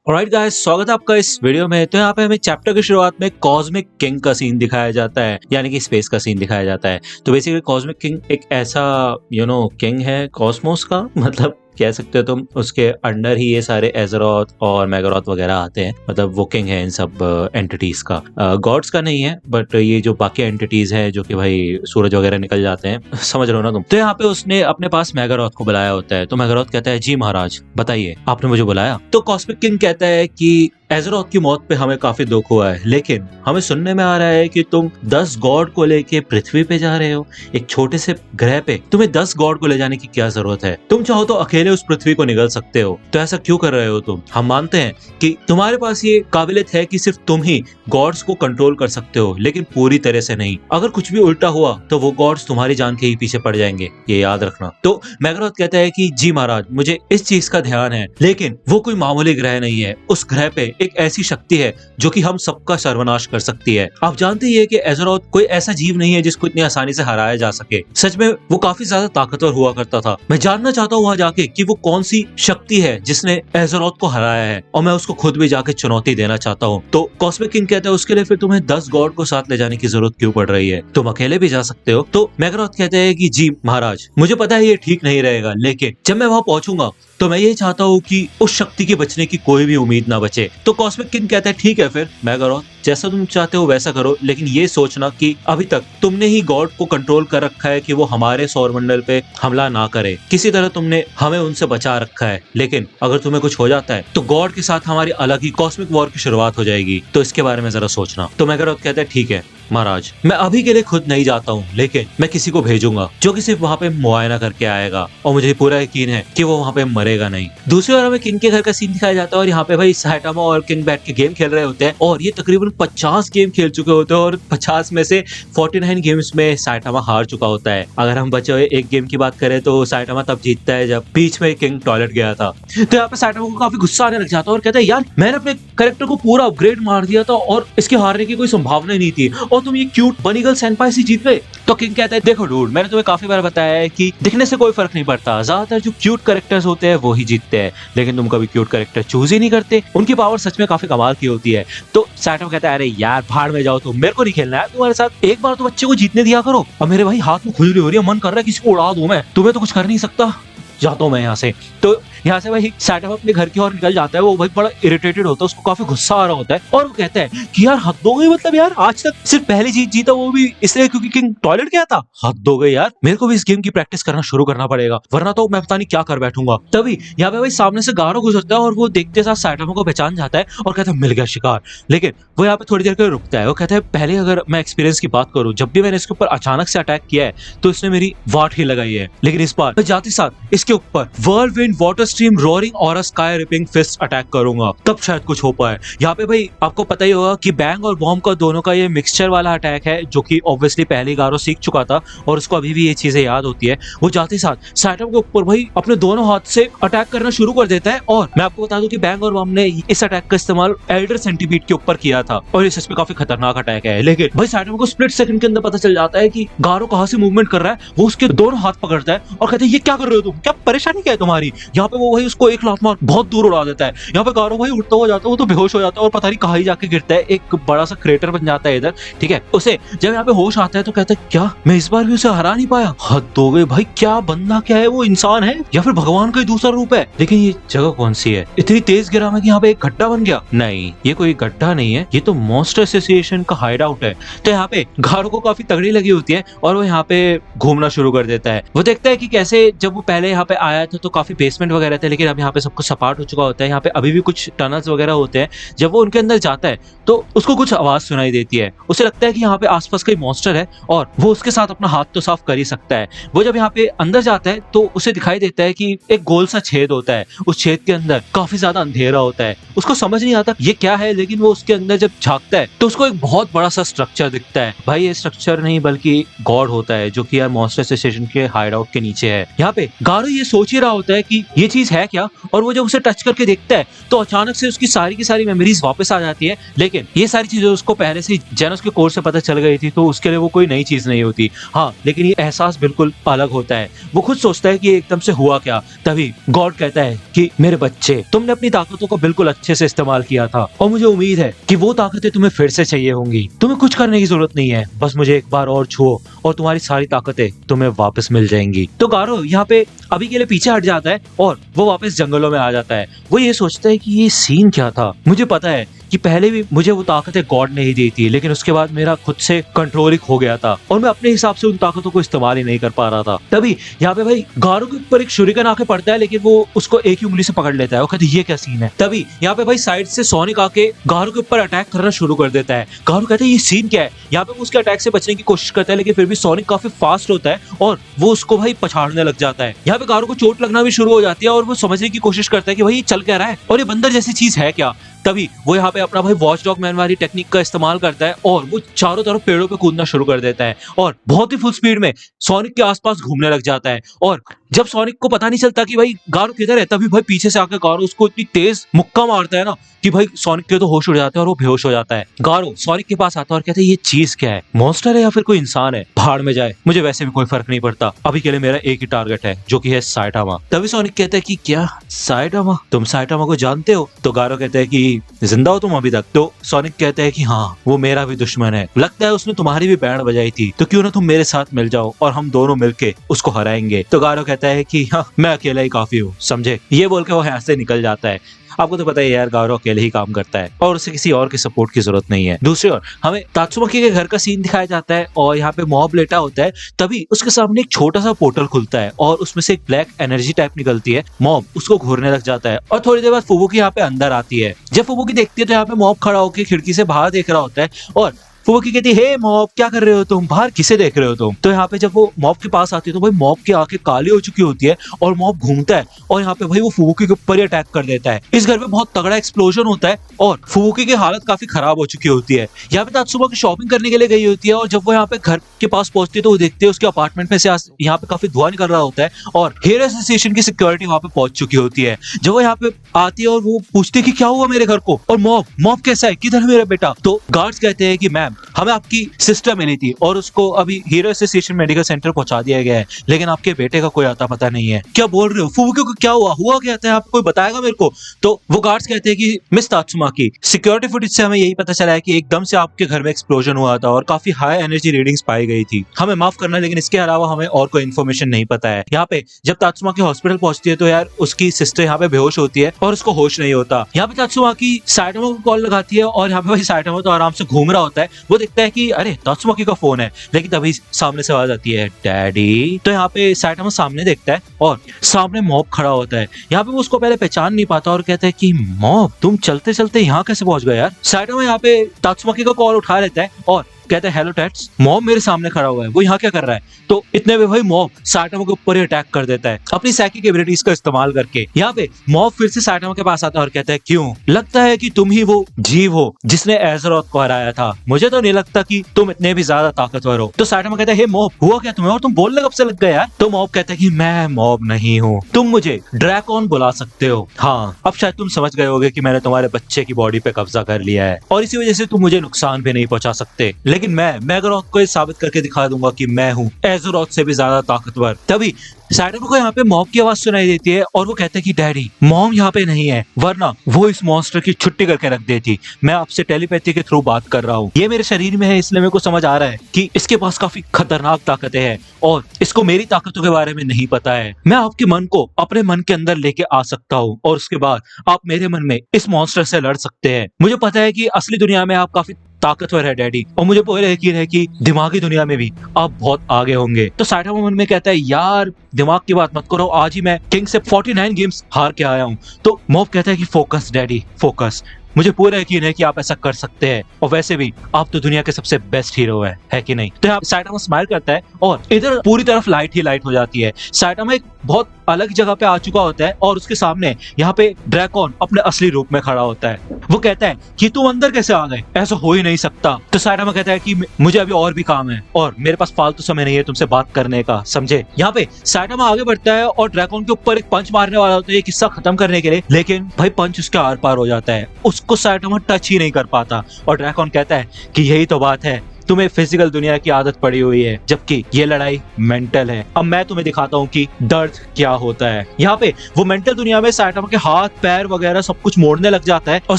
Alright guys, स्वागत है आपका इस वीडियो में। तो यहाँ पे हमें चैप्टर की शुरुआत में कॉस्मिक किंग का सीन दिखाया जाता है, यानी कि स्पेस का सीन दिखाया जाता है। तो बेसिकली कॉस्मिक किंग एक ऐसा किंग है कॉस्मोस का, मतलब कह सकते हो तुम। उसके अंडर ही ये सारे एजरोथ और मेगारोथ वगैरह आते हैं, मतलब वो किंग है इन सब एंटिटीज का। गॉड्स का नहीं है, बट ये जो बाकी एंटिटीज है जो कि भाई सूरज वगैरह निकल जाते हैं, समझ रहे हो ना तुम। तो यहाँ पे उसने अपने पास मेगारोथ को बुलाया होता है। तो मेगारोथ कहता है, जी महाराज बताइए, आपने मुझे बुलाया। तो कॉस्मिक किंग कहता है कि एजरोथ की मौत पे हमें काफी दुख हुआ है, लेकिन हमें सुनने में आ रहा है कि तुम 10 गॉड को लेके पृथ्वी पे जा रहे हो, एक छोटे से ग्रह पे। तुम्हें 10 गॉड को ले जाने की क्या जरूरत है? तुम चाहो तो अकेले उस पृथ्वी को निगल सकते हो, तो ऐसा क्यों कर रहे हो तुम? हम मानते हैं कि तुम्हारे पास ये काबिलियत है कि सिर्फ तुम ही गॉड्स को कंट्रोल कर सकते हो, लेकिन पूरी तरह से नहीं। अगर कुछ भी उल्टा हुआ तो वो गॉड्स तुम्हारी जान के ही पीछे पड़ जाएंगे, ये याद रखना। तो मेगारोथ कहता है कि जी महाराज, मुझे इस चीज का ध्यान है, लेकिन वो कोई मामूली ग्रह नहीं है। उस ग्रह पे एक ऐसी शक्ति है जो कि हम सबका सर्वनाश कर सकती है। आप जानते ही है कि एजरोथ कोई ऐसा जीव नहीं है जिसको इतनी आसानी से हराया जा सके। सच में वो काफी ज्यादा ताकतवर हुआ करता था। मैं जानना चाहता हूँ वहां जाके कि वो कौन सी शक्ति है जिसने एजरोथ को हराया है, और मैं उसको खुद भी जाके चुनौती देना चाहता हूँ। तो कॉस्मिक किंग कहता है, उसके लिए फिर तुम्हें 10 गॉड को साथ ले जाने की जरूरत क्यों पड़ रही है? तुम अकेले भी जा सकते हो। तो मेगारोथ कहते हैं कि जी महाराज, मुझे पता है ये ठीक नहीं रहेगा, लेकिन जब मैं वहां पहुंचूंगा तो मैं ये चाहता हूँ कि उस शक्ति के बचने की कोई भी उम्मीद ना बचे। तो कॉस्मिक किंग कहता है, ठीक है फिर मेगारोथ, जैसा तुम चाहते हो वैसा करो, लेकिन ये सोचना कि अभी तक तुमने ही गॉड को कंट्रोल कर रखा है कि वो हमारे सौरमंडल पे हमला ना करे। किसी तरह तुमने हमें उनसे बचा रखा है, लेकिन अगर तुम्हें कुछ हो जाता है तो गॉड के साथ हमारी अलग ही कॉस्मिक वॉर की शुरुआत हो जाएगी। तो इसके बारे में जरा सोचना। तो मेगारोथ कहता है, ठीक है महाराज, मैं अभी के लिए खुद नहीं जाता हूँ, लेकिन मैं किसी को भेजूंगा जो कि सिर्फ वहाँ पे मुआयना करके आएगा, और मुझे पूरा यकीन है कि वो वहाँ पे मरेगा नहीं। दूसरी ओर हमें किंग के घर का सीन दिखाया जाता है, और यहाँ पे भाई साइटामा और किंग बैठ के गेम खेल रहे होते हैं, और ये तकरीबन 50 गेम खेल चुके होते हैं, और 50 में से 49 गेम्स में साइटामा हार चुका होता है। अगर हम बचे हुए एक गेम की बात करें तो साइटामा तब जीतता है जब बीच में किंग टॉयलेट गया था। तो यहाँ पे साइटामा को काफी गुस्सा आने लग जाता है और कहता है, यार मैंने अपने कैरेक्टर को पूरा अपग्रेड मार दिया था और इसके हारने की कोई संभावना नहीं थी, और तुम ये क्यूट बनी गर्ल सेनपाई से जीत गए। तो किंग कहता है, देखो डूड, मैंने तुम्हें काफी बार बताया है कि दिखने से कोई फर्क नहीं पड़ता, ज्यादातर जो क्यूट कैरेक्टर्स होते हैं वो ही जीतते हैं, लेकिन तुम कभी क्यूट कैरेक्टर चूज ही नहीं करते। उनकी पावर सच में काफी कमाल की होती है। तो साइटामा कहता है, अरे यार भाड़ में जाओ तुम, मेरे को नहीं खेलना है तुम्हारे साथ, एक बार तो बच्चे को जीतने दिया करो। अब मेरे भाई हाथ में खुजली हो रही है, मन कर रहा है किसी को उड़ा दूं मैं, तुम्हें तो कुछ कर नहीं सकता, जाता हूं मैं यहाँ से। तो यहाँ से भाई साइटामा अपने घर की ओर निकल जाता है। वो भाई बड़ा इरिटेटेड होता है, उसको काफी गुस्सा आ रहा होता है, और वो कहता है कि यार हद हो गई, मतलब यार आज तक सिर्फ पहली जीत जीता, वो भी इसलिए क्योंकि किंग टॉयलेट गया था। हद हो गई यार, मेरे को भी इस गेम की प्रैक्टिस करना शुरू करना पड़ेगा, वरना तो मैं पता नहीं क्या कर बैठूंगा। तभी यहाँ पे भाई सामने से गारो गुजरता है, और वो देखते साथ साइटामा को पहचान जाता है और कहता है, मिल गया शिकार। लेकिन वो यहाँ पे थोड़ी देर के लिए रुकता है। वो कहता है, पहले अगर मैं एक्सपीरियंस की बात करूं, जब भी मैंने इसके ऊपर अचानक से अटैक किया है तो इसने मेरी वाट ही लगाई है, लेकिन इस बार मैं जाते साथ इसके ऊपर व्हर्लविंड, वाटर स्ट्रीम, रोरिंग और स्काई रिपिंग फिस्ट अटैक करूंगा, तब शायद कुछ हो पाए। यहाँ पे भाई आपको पता ही होगा कि बैंग और बॉम्ब का दोनों का ये मिक्सचर वाला अटैक है, जो कि ऑब्वियसली पहले गारो सीख चुका था और उसको अभी भी ये चीजें याद होती है। वो जाते साथ साइटामा के ऊपर भाई अपने दोनों हाथ से अटैक करना शुरू कर देता है, और मैं आपको बता दूं कि बैंग और बॉम्ब ने इस अटैक का इस्तेमाल एल्डर सेंटीपीड के ऊपर किया था, और ये सच में काफी खतरनाक अटैक है। लेकिन भाई साइटामा को स्प्लिट सेकंड के अंदर पता चल जाता है कि गारो कहां से मूवमेंट कर रहा है। वो उसके दोनों हाथ पकड़ता है और कहता है, ये क्या कर रहे हो तुम, क्या परेशानी क्या है तुम्हारी? यहाँ पे वो भाई उसको एक लात मार बहुत दूर उड़ा देता है। यहाँ पे गारो भाई उठता हुआ जाता है, वो तो बेहोश हो जाता है और पता नहीं कहाँ ही जाके गिरता है, एक बड़ा सा क्रेटर बन जाता है इधर। ठीक है, उसे जब यहाँ पे होश आता है तो कहता है, क्या मैं इस बार भी उसे हरा नहीं पाया? हद हो गई भाई, क्या बंदा, क्या है वो, इंसान है या फिर भगवान का ही दूसरा रूप है? लेकिन ये जगह कौन सी है? इतनी तेज गिरा मैं कि यहाँ पे एक गड्ढा बन गया। नहीं, ये कोई गड्ढा नहीं है, ये तो मॉन्स्टर एसोसिएशन का हाइड आउट है। तो यहाँ पे गारो को काफी तगड़ी लगी होती है और वो यहाँ पे घूमना शुरू कर देता है। वो देखता है कि कैसे जब वो पहले यहाँ पे आया था तो काफी बेसमेंट वगैरह थे, लेकिन अब यहाँ पे सब कुछ सपाट हो चुका होता है। यहाँ पे अभी भी कुछ टनल्स वगैरह होते हैं। जब वो उनके अंदर जाता है तो उसको कुछ आवाज सुनाई देती है। उसे लगता है कि यहाँ पे आसपास कोई मॉन्स्टर है और वो उसके साथ अपना हाथ तो साफ कर ही सकता है। वो जब यहाँ पे अंदर जाता है तो उसे दिखाई देता है कि एक गोल सा छेद होता है, उस छेद के अंदर काफी ज्यादा अंधेरा होता है। उसको समझ नहीं आता ये क्या है, लेकिन वो उसके अंदर जब झांकता है तो उसको एक बहुत बड़ा सा स्ट्रक्चर दिखता है। भाई ये स्ट्रक्चर नहीं बल्कि गॉड होता है, जो कि यार मॉन्स्टर एसोसिएशन के हाइड आउट के नीचे है। यहाँ पे गारो ये सोच ही रहा होता है कि ये चीज है क्या, और वो जब उसे टच करके देखता है तो अचानक से उसकी सारी की सारी मेमोरीज वापस आ जाती है। लेकिन ये सारी चीजें उसको पहले से जेनोस के कोर्स से पता चल गई थी, तो उसके लिए वो कोई नई चीज नहीं होती। हाँ, लेकिन ये एहसास बिल्कुल अलग होता है। वो खुद सोचता है कि एकदम से हुआ क्या। तभी गॉड कहता है कि मेरे बच्चे, तुमने अपनी ताकतों को बिल्कुल अच्छे से इस्तेमाल किया था और मुझे उम्मीद है कि वो ताकतें तुम्हें फिर से चाहिए होंगी। तुम्हें कुछ करने की जरूरत नहीं है, बस मुझे एक बार और छुओ और तुम्हारी सारी ताकतें तुम्हें वापस मिल जाएंगी। तो गारो यहाँ पे अभी के लिए पीछे हट जाता है और वो वापस जंगलों में आ जाता है। वो ये सोचता है कि ये सीन क्या था। मुझे पता है कि पहले भी मुझे वो ताकतें गॉड ने ही दी थी, लेकिन उसके बाद मेरा खुद से कंट्रोल ही खो गया था और मैं अपने हिसाब से उन ताकतों को इस्तेमाल ही नहीं कर पा रहा था। तभी यहाँ पे भाई गारो के ऊपर एक शुरिकन आके पड़ता है, लेकिन वो उसको एक ही उंगली से पकड़ लेता है। वो कहते ये क्या सीन है। तभी यहाँ पे भाई साइड से सोनिक आके गारो के ऊपर अटैक करना शुरू कर देता है। गारो कहता है ये सीन क्या है। यहाँ पे वो उसके अटैक से बचने की कोशिश करता है, लेकिन फिर भी सोनिक काफी फास्ट होता है और वो उसको भाई पछाड़ने लग जाता है। यहाँ पे गारो को चोट लगना भी शुरू हो जाती है और वो समझने की कोशिश करता है कि भाई ये चल क्या रहा है और ये बंदर जैसी चीज है क्या। तभी वो यहाँ पे अपना भाई वॉच डॉग मैन वाली टेक्निक का इस्तेमाल करता है और वो चारों तरफ पेड़ों पे कूदना शुरू कर देता है और बहुत ही फुल स्पीड में सोनिक के आसपास घूमने लग जाता है। और जब सोनिक को पता नहीं चलता कि भाई गारो किधर है, तभी भाई पीछे से आकर गारो उसको इतनी तेज मुक्का मारता है ना कि भाई सोनिक के तो होश उड़ जाता है और वो बेहोश हो जाता है। गारो सोनिक के पास आता है और कहता है ये चीज क्या है, मॉन्स्टर है या फिर कोई इंसान है, भाड़ में जाए, मुझे वैसे भी कोई फर्क नहीं पड़ता, अभी के लिए मेरा एक ही टारगेट है जो कि है साइटामा। तभी सोनिक कहता है कि क्या साइटामा, तुम साइटामा को जानते हो। तो गारो कहता है कि जिंदा हो तुम अभी तक। तो सोनिक कहता है कि हाँ, वो मेरा भी दुश्मन है, लगता है उसने तुम्हारी भी बैंड बजाई थी, तो क्यों ना तुम मेरे साथ मिल जाओ और हम दोनों मिलके उसको हराएंगे। तो गारो कहता है कि हाँ, मैं अकेला ही काफी हूँ, समझे। ये बोल के वो यहाँ से निकल जाता है। आपको तो पता है यार, गारो अकेले ही काम करता है और उसे किसी और की सपोर्ट की जरूरत नहीं है। दूसरी ओर हमें तात्सुमाकी के घर का सीन दिखाया जाता है और यहाँ पे मॉब लेटा होता है। तभी उसके सामने एक छोटा सा पोर्टल खुलता है और उसमें से एक ब्लैक एनर्जी टाइप निकलती है। मॉब उसको घूरने लग जाता है और थोड़ी देर बाद फुबुकी यहाँ पे अंदर आती है। जब फुबुकी देखती है तो यहाँ पे मॉब खड़ा होकर खिड़की से बाहर देख रहा होता है और फुबुकी कहती है, हे मॉब, क्या कर रहे हो तुम, बाहर किसे देख रहे हो तुम। तो यहाँ पे जब वो मॉब के पास आती है तो भाई मॉब की आंखें काली हो चुकी होती है और मॉब घूमता है और यहाँ पे भाई वो फुबुकी के ऊपर ही अटैक कर देता है। इस घर में बहुत तगड़ा एक्सप्लोजन होता है और फुबुकी की हालत काफी खराब हो चुकी होती है। यहाँ पे तात्सुमा शॉपिंग करने के लिए गई होती है और जब वो यहाँ पे घर के पास पहुंचती है तो वो देखते हैं उसके अपार्टमेंट में से यहाँ पे काफी धुआं निकल रहा होता है और हीरो एसोसिएशन की सिक्योरिटी वहां पे पहुंच चुकी होती है। जब वो यहाँ पे आती है और वो पूछती है कि क्या हुआ मेरे घर को, और मॉब कैसा है, किधर है मेरा बेटा। तो गार्ड्स कहते हैं कि मैम, हमें आपकी सिस्टर मिली थी और उसको अभी हीरो एसोसिएशन मेडिकल सेंटर पहुंचा दिया गया है, लेकिन आपके बेटे का कोई आता पता नहीं है। क्या बोल रहे हो, फुबुकी को क्या हुआ क्या था, आप कोई बताएगा मेरे को। तो वो गार्ड्स कहते हैं कि मिस तात्सुमाकी, सिक्योरिटी फुटेज से हमें यही पता चला है कि एकदम से आपके घर में एक्सप्लोजन हुआ था और काफी हाई एनर्जी रीडिंग्स पाई गई थी। हमें माफ करना, लेकिन इसके अलावा हमें और कोई इन्फॉर्मेशन नहीं पता है। यहाँ पे जब तात्सुमाकी हॉस्पिटल पहुंचती है तो यार उसकी सिस्टर यहाँ पे बेहोश होती है और उसको होश नहीं होता। यहाँ पे तात्सुमाकी साइटामा को कॉल लगाती है और यहाँ पे भाई साइटामा तो आराम से घूम रहा होता है। वो देखता है कि अरे तात्सुमाकी का फोन है, लेकिन तभी सामने से आवाज आती है, डैडी। तो यहाँ पे साइटामा सामने देखता है और सामने मॉब खड़ा होता है। यहाँ पे वो उसको पहले पहचान नहीं पाता और कहता है कि मॉब, तुम चलते चलते यहाँ कैसे पहुंच गए यार। साइटामा यहाँ पे तात्सुमाकी का कॉल उठा लेता है और कहता है, हेलो टैट्स, मॉब मेरे सामने खड़ा हुआ है, वो यहाँ क्या कर रहा है। तो इतने में भाई मॉब साइटामा के ऊपर ही अटैक कर देता है अपनी साइकिक एबिलिटीज का इस्तेमाल करके। यहाँ पे मॉब फिर से साइटामा के पास आता है और कहता है, क्यों, लगता है कि तुम ही वो जीव हो जिसने एज़रोथ को हराया था, मुझे तो नहीं लगता कि तुम इतने भी ज्यादा ताकतवर हो। तो साइटामा कहता है, हे मॉब, हुआ क्या तुम्हें और तुम बोलने कब से लग गए यार। तो मॉब कहता है कि मैं मॉब नहीं हूँ, तुम मुझे ड्रैकॉन बुला सकते हो। हाँ, अब शायद तुम समझ गए होगे कि मैंने तुम्हारे बच्चे की बॉडी पे कब्जा कर लिया है और इसी वजह से तुम मुझे नुकसान भी नहीं पहुंचा सकते, लेकिन मैं अगर आपको साबित करके दिखा दूंगा कि मैं हूँ एज़रोथ से भी ज्यादा ताकतवर। तभी साइटामा को यहाँ पे मॉब की आवाज सुनाई देती है और वो कहते हैं कि डैडी, मॉम यहाँ पे नहीं है, वरना वो इस मॉन्स्टर की छुट्टी करके रख देती। मैं आपसे टेलीपैथी के थ्रू बात कर रहा हूँ, ये मेरे शरीर में है, इसलिए मेरे को समझ आ रहा है कि इसके पास काफी खतरनाक ताकतें हैं और इसको मेरी ताकतों के बारे में नहीं पता है। मैं आपके मन को अपने मन के अंदर लेके आ सकता हूँ और उसके बाद आप मेरे मन में इस मॉन्स्टर से लड़ सकते हैं। मुझे पता है कि असली दुनिया में आप काफी ताकतवर है डैडी, और मुझे पूरा यकीन है कि दिमागी दुनिया में भी आप बहुत आगे होंगे। तो साइटामा मन में कहता है, यार दिमाग की बात मत करो, आज ही मैं किंग से 49 गेम्स हार के आया हूँ। तो मॉब कहता है कि फोकस डैडी, फोकस, मुझे पूरा यकीन है कि आप ऐसा कर सकते हैं और वैसे भी आप तो दुनिया के सबसे बेस्ट हीरो है कि नहीं। तो यहाँ साइटामा स्माइल करता है और इधर पूरी तरफ लाइट ही लाइट हो जाती है। साइटामा एक बहुत अलग जगह पे आ चुका होता है और उसके सामने यहाँ पे ड्रैकन अपने असली रूप में खड़ा होता है। वो कहता है कि तुम अंदर कैसे आ गए, ऐसा हो ही नहीं सकता। तो साइटामा कहता है कि मुझे अभी और भी काम है और मेरे पास फालतू समय नहीं है तुमसे बात करने का, समझे। यहाँ पे साइटामा आगे बढ़ता है और ड्रैकन के ऊपर एक पंच मारने वाला होता है ये किस्सा खत्म करने के लिए, लेकिन भाई पंच उसके आर पार हो जाता है, उसको साइटामा टच ही नहीं कर पाता। और ड्रैकन कहता है कि यही तो बात है, तुम्हें फिजिकल दुनिया की आदत पड़ी हुई है जबकि ये लड़ाई मेंटल है। अब मैं तुम्हें दिखाता हूँ कि दर्द क्या होता है। यहाँ पे वो मेंटल दुनिया में साइटामा के हाथ पैर वगैरह सब कुछ मोड़ने लग जाता है और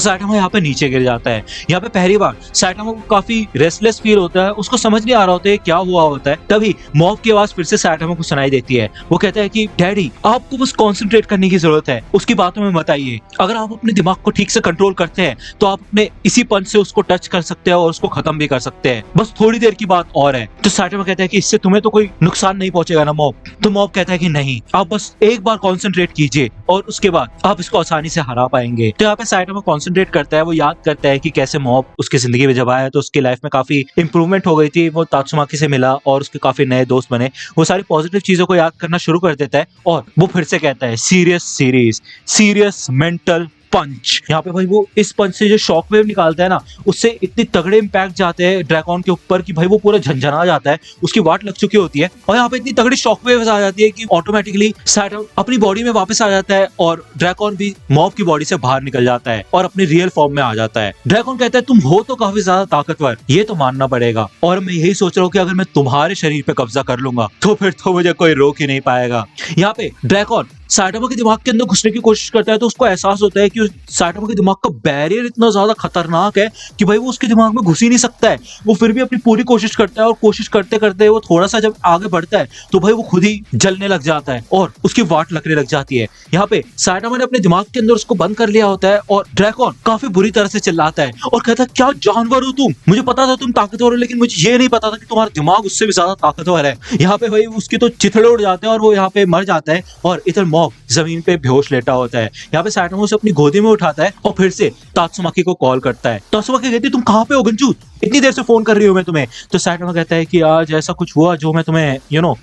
साइटामा यहाँ पे नीचे गिर जाता है। यहाँ पे पहली बार साइटामा को काफी रेस्टलेस फील होता है, उसको समझ नहीं आ रहा होता है क्या हुआ होता है। तभी मॉब की आवाज फिर से साइटामा को सुनाई देती है। वो कहता है कि डैडी आपको बस कॉन्सेंट्रेट करने की जरूरत है, उसकी बातों में मत आइए। अगर आप अपने दिमाग को ठीक से कंट्रोल करते हैं तो आप अपने इसी पंच से उसको टच कर सकते हैं और उसको खत्म भी कर सकते हैं, बस थोड़ी देर की बात और है। तो साइटामा कहता है कि इससे तुम्हें तो कोई नुकसान नहीं पहुंचेगा ना मॉब। तो मॉब कहता है कि नहीं, आप बस एक बार कॉन्सेंट्रेट कीजिए और उसके बाद आप इसको आसानी से हरा पाएंगे। तो यहाँ पे साइटामा कॉन्सेंट्रेट करता है, वो याद करता है कि कैसे मॉब उसकी जिंदगी में जब आया तो उसकी लाइफ में काफी इंप्रूवमेंट हो गई थी, वो तात्सुमाकी से मिला और उसके काफी नए दोस्त बने। वो सारी पॉजिटिव चीजों को याद करना शुरू कर देता है और वो फिर से कहता है सीरियस सीरीज, सीरियस मेंटल पंच। यहाँ पे भाई वो इस पंच से जो शॉक वेव निकालता है ना, उससे इतने तगड़े इंपैक्ट जाते हैं ड्रैकन के ऊपर कि भाई वो पूरा झंझना जाता है, उसकी वाट लग चुकी होती है और यहाँ पे इतनी तगड़ी शॉक वेव आ जाती है कि ऑटोमेटिकली साइटामा अपनी बॉडी में वापस आ जाता है और ड्रैकन भी मॉब की बॉडी से बाहर निकल जाता है और अपनी रियल फॉर्म में आ जाता है। ड्रैकन कहता है तुम हो तो काफी ज्यादा ताकतवर, ये तो मानना पड़ेगा, और मैं यही सोच रहा हूँ कि अगर मैं तुम्हारे शरीर पे कब्जा कर लूंगा तो फिर तो मुझे कोई रोक ही नहीं पाएगा। यहाँ पे ड्रैकन साइटामा के दिमाग के अंदर घुसने की कोशिश करता है तो उसको एहसास होता है कि साइटामा के दिमाग का बैरियर इतना ज्यादा खतरनाक है कि भाई वो उसके दिमाग में घुस ही नहीं सकता है। वो फिर भी अपनी पूरी कोशिश करता है और कोशिश करते करते वो थोड़ा सा जब आगे बढ़ता है तो भाई वो खुद ही जलने लग जाता है और उसकी वाट लगने लग जाती है। यहाँ पे साइटामा ने अपने दिमाग के अंदर उसको बंद कर लिया होता है और ड्रैकन काफी बुरी तरह से चिल्लाता है और कहता है क्या जानवर हो तुम, मुझे पता था तुम ताकतवर हो लेकिन मुझे ये नहीं पता था कि तुम्हारा दिमाग उससे भी ज्यादा ताकतवर है। यहाँ पे भाई उसकी तो चिथड़े उड़ जाते हैं और वो यहाँ पे मर जाता है और इधर मॉब जमीन पे बेहोश लेटा होता है। यहाँ पे साइटामा उसे अपनी गोदी में उठाता है और फिर से तात्सुमाकी को कॉल करता है। तात्सुमाकी कहती है तुम कहाँ पे हो गंजू, इतनी देर से फोन कर रही हूँ मैं तुम्हें। तो साइटामा कहता है कि आज ऐसा कुछ हुआ जो मैं तुम्हें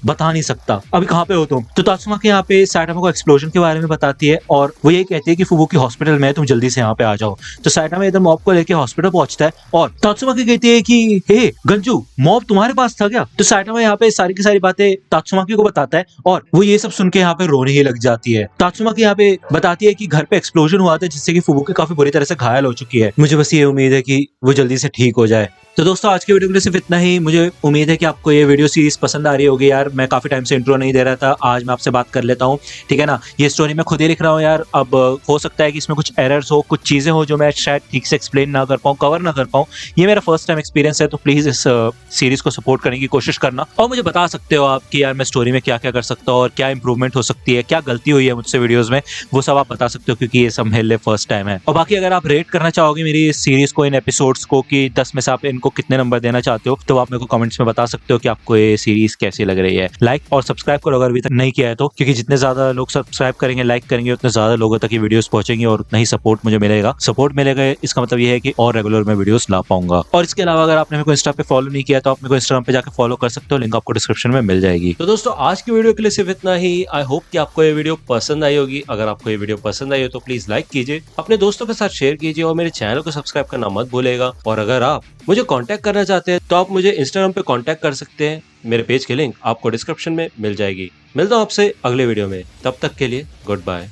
बता नहीं सकता, अभी कहाँ पे हो तुम। तो तात्सुमाकी यहाँ पे साइटामा को एक्सप्लोजन के बारे में बताती है और वो ये कहती है कि फुबुकी हॉस्पिटल में, तुम जल्दी से यहाँ पे आ जाओ। तो साइटामा इधर मॉब को लेके हॉस्पिटल पहुंचता है और तात्सुमाकी कहती है कि हे गंजू, मॉब तुम्हारे पास था क्या। तो साइटामा यहाँ पे सारी की सारी बातें तात्सुमाकी को बताता है और वो ये सब सुन के यहाँ पे रोने ही लग जाती है। तात्सुमाकी यहाँ पे बताती है कि घर पे एक्सप्लोजन हुआ था जिससे कि फुबुकी काफी बुरी तरह से घायल हो चुकी है, मुझे बस ये उम्मीद है कि वो जल्दी से ठीक हो जाए। तो दोस्तों आज के वीडियो के लिए सिर्फ इतना ही। मुझे उम्मीद है कि आपको ये वीडियो सीरीज पसंद आ रही होगी यार। मैं काफी टाइम से इंट्रो नहीं दे रहा था, आज मैं आपसे बात कर लेता हूँ, ठीक है ना। ये स्टोरी मैं खुद ही लिख रहा हूँ यार, अब हो सकता है कि इसमें कुछ एरर्स हो, कुछ चीजें हो जो मैं शायद ठीक से एक्सप्लेन ना कर पाऊँ, कवर ना कर पाऊँ। ये मेरा फर्स्ट टाइम एक्सपीरियंस है, तो प्लीज इस सीरीज को सपोर्ट करने की कोशिश करना और मुझे बता सकते हो आप कि यार मैं स्टोरी में क्या क्या कर सकता हूँ और क्या इंप्रूवमेंट हो सकती है, क्या गलती हुई है मुझसे वीडियोज में, वो सब आप बता सकते हो क्योंकि ये सब मेरे लिए फर्स्ट टाइम है। और बाकी अगर आप रेट करना चाहोगे मेरी इस सीरीज को, इन एपिसोड्स को, कि 10 में से आप इनको कितने नंबर देना चाहते हो, तो आप मेरे को कमेंट्स में बता सकते हो कि आपको ये सीरीज कैसी लग रही है। लाइक और सब्सक्राइब करो अगर अभी तक नहीं किया है तो, क्योंकि जितने ज्यादा लोग सब्सक्राइब करेंगे, लाइक करेंगे, उतने ज्यादा लोगों तक ये वीडियोस पहुंचेंगे और उतना ही सपोर्ट मुझे मिलेगा। सपोर्ट मिलेगा इसका मतलब ये है कि और रेगुलर मैं वीडियोस ला पाऊंगा। और इसके अलावा अगर आपने मेरे को इंस्टा पे फॉलो नहीं किया तो आप मेरे को इंस्टाग्राम पे जाकर फॉलो कर सकते हो, लिंक आपको डिस्क्रिप्शन में मिल जाएगी। तो दोस्तों आज की वीडियो के लिए सिर्फ इतना ही। आई होप कि आपको ये वीडियो पसंद आई होगी। अगर आपको ये वीडियो पसंद आई हो तो प्लीज लाइक कीजिए, अपने दोस्तों के साथ शेयर कीजिए और मेरे चैनल को सब्सक्राइब करना मत भूलेगा। और अगर आप मुझे कांटेक्ट करना चाहते हैं तो आप मुझे इंस्टाग्राम पे कांटेक्ट कर सकते हैं, मेरे पेज की लिंक आपको डिस्क्रिप्शन में मिल जाएगी। मिलता हूं आपसे अगले वीडियो में, तब तक के लिए गुड बाय।